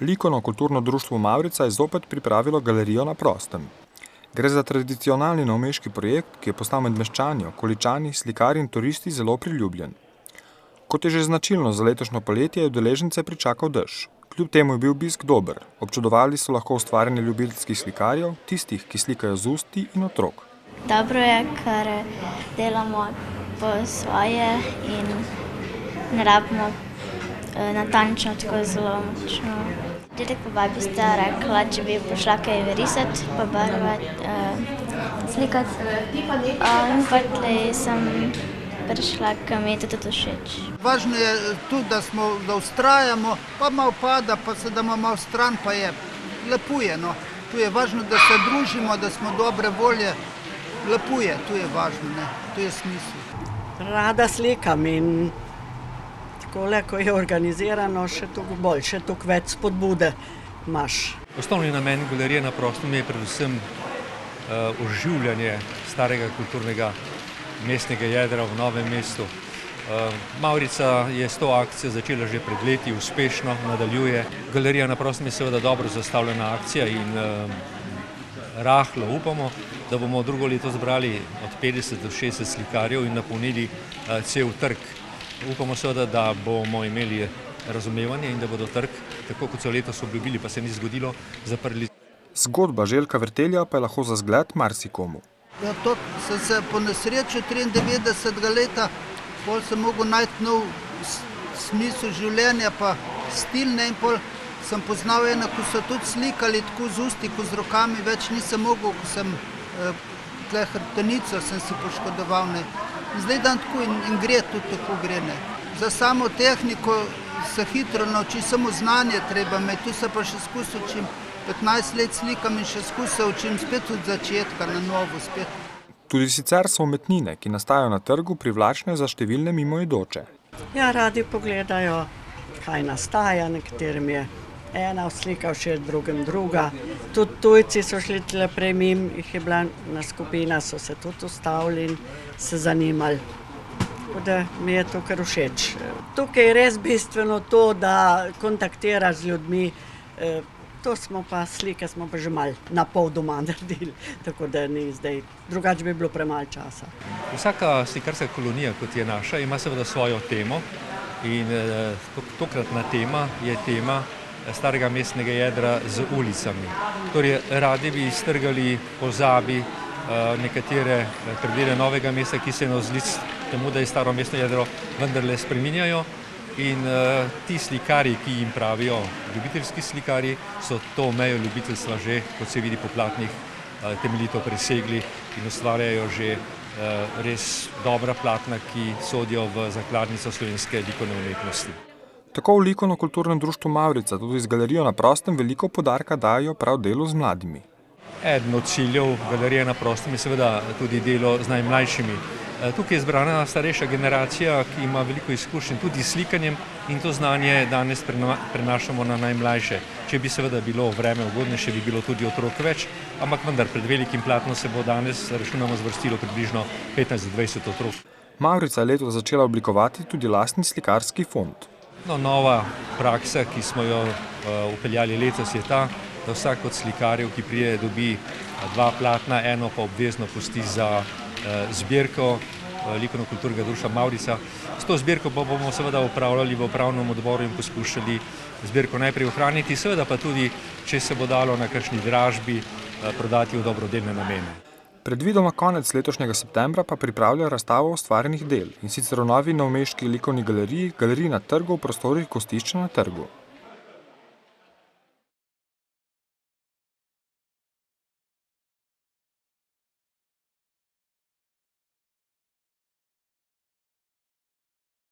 Likovno kulturno društvo Mavrica je zopet pripravilo galerijo na prostem. Gre za tradicionalni novomeški projekt, ki je postal med meščani, okoličani, slikarji in turisti zelo priljubljen. Kot je že značilno za letošnjo poletje, je udeležence pričakal dež. Kljub temu je bil obisk dober. Občudovali so lahko ustvarjanje ljubiteljskih slikarjev, tistih, ki slikajo z usti in otrok. Dobro je, ker delamo po svoje in ne rabimo natančno tako zelo močno. Dedek pa babi sta rekla, če bi prišla kaj risati, pa barvati, slikati. In potlej sem prišla, ker mi je tudi všeč. Važno je tudi, da vztrajamo, pa malo pada, pa se damo malo stran, pa je lepo je, no. Tu je važno, da se družimo, da smo dobre volje. Lepo je, tu je važno, ne. Tu je smisel. Rada slikam in takole, ko je organizirano, še toliko bolj, še toliko več spodbude imaš. Osnovni namen galerije na prostem je predvsem oživljanje starega kulturnega mestnega jedra v Novem mestu. Mavrica je s to akcijo začela že pred leti, uspešno nadaljuje. Galerija na prostem je seveda dobro zastavljena akcija in rahlo upamo, da bomo drugo leto zbrali od 50 do 60 slikarjev in napolnili cel trg. Upamo seveda, da bomo imeli razumevanje in da bodo trg, tako kot so letos obljubili, pa se ni zgodilo, zaprli. Zgodba Željka Vrtelja pa je lahko za zgled marsikomu. Ja, to sem se po nesreču 93. leta, pol sem mogel najti nov smisel življenja, pa stil, ne, in pol sem poznal eno, ko so tudi slikali tako z usti, ko z rokami, več nisem mogel, ko sem tle hrbtenico sem si poškodoval, ne. Zdaj dan tako in gre, tudi tako gre, ne. Za samo tehniko se hitro nauči, samo znanje treba imeti, tu se pa še skusil, čim 15 let slikam in še skusil, čim spet od začetka, na novo spet. Tudi sicer so umetnine, ki nastajajo na trgu, privlačne za številne mimoidoče. Ja, radi pogledajo, kaj nastaja, nekaterim je ena slika všeč, drugim druga. Tudi tujci so šli tle prej mimo, jih je bila na skupina, so se tudi ustavili in se zanimali. Tako da mi je to kar všeč. Tukaj je res bistveno to, da kontaktiraš z ljudmi. To smo pa, slike smo pa že malo na pol doma naredili, tako da ni zdaj, drugače bi bilo premalo časa. Vsaka slikarska kolonija, kot je naša, ima seveda svojo temo in tokratna tema je tema starega mestnega jedra z ulicami. Torej, radi bi iztrgali pozabi nekatere predele novega mesta, ki se navzlic temu, da je staro mestno jedro vendarle spreminjajo. In ti slikarji, ki jim pravijo ljubiteljski slikarji, so to mejo ljubiteljstva že, kot se vidi po platnih, temeljito presegli in ustvarjajo že res dobra platna, ki sodijo v zakladnico slovenske likovne umetnosti. Tako v likovno-kulturnem društvu Mavrica tudi z galerijo na prostem veliko poudarka dajo prav delu z mladimi. Eden od ciljev galerije na prostem je seveda tudi delo z najmlajšimi. Tukaj je zbrana starejša generacija, ki ima veliko izkušenj tudi s slikanjem in to znanje danes prenašamo na najmlajše. Če bi seveda bilo vreme ugodnejše, bi bilo tudi otrok več, ampak vendar pred velikim platnom se bo danes, računamo, zvrstilo približno 15-20 otrok. Mavrica je letos začela oblikovati tudi lastni slikarski fond. Nova praksa, ki smo jo vpeljali letos, je ta, da vsak od slikarjev, ki prije, dobi 2 platna, eno pa obvezno pusti za zbirko likovno-kulturnega društva Mavrica. S to zbirko pa bomo seveda upravljali v upravnem odboru in poskušali zbirko najprej ohraniti, seveda pa tudi, če se bo dalo na kakšni dražbi, prodati v dobrodelne namene. Predvidoma konec letošnjega septembra pa pripravlja razstavo ustvarjenih del, in sicer v novi novomeški likovni galeriji, galeriji na trgu v prostorih Gostišča na trgu.